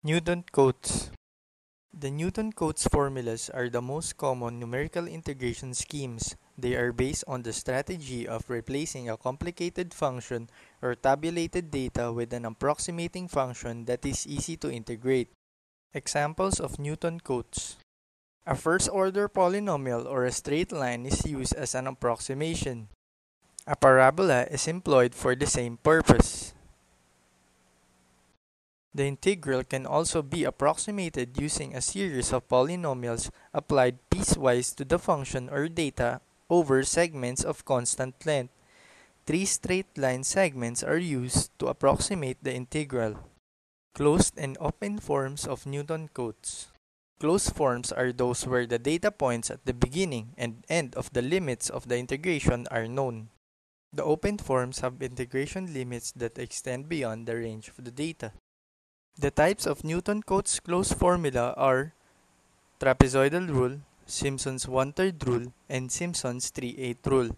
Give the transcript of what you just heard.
Newton-Cotes. The Newton-Cotes formulas are the most common numerical integration schemes. They are based on the strategy of replacing a complicated function or tabulated data with an approximating function that is easy to integrate. Examples of Newton-Cotes. A first-order polynomial or a straight line is used as an approximation. A parabola is employed for the same purpose. The integral can also be approximated using a series of polynomials applied piecewise to the function or data over segments of constant length. Three straight line segments are used to approximate the integral. Closed and open forms of Newton-Cotes. Closed forms are those where the data points at the beginning and end of the limits of the integration are known. The open forms have integration limits that extend beyond the range of the data. The types of Newton-Cotes closed formula are trapezoidal rule, Simpson's one-third rule, and Simpson's 3/8 rule.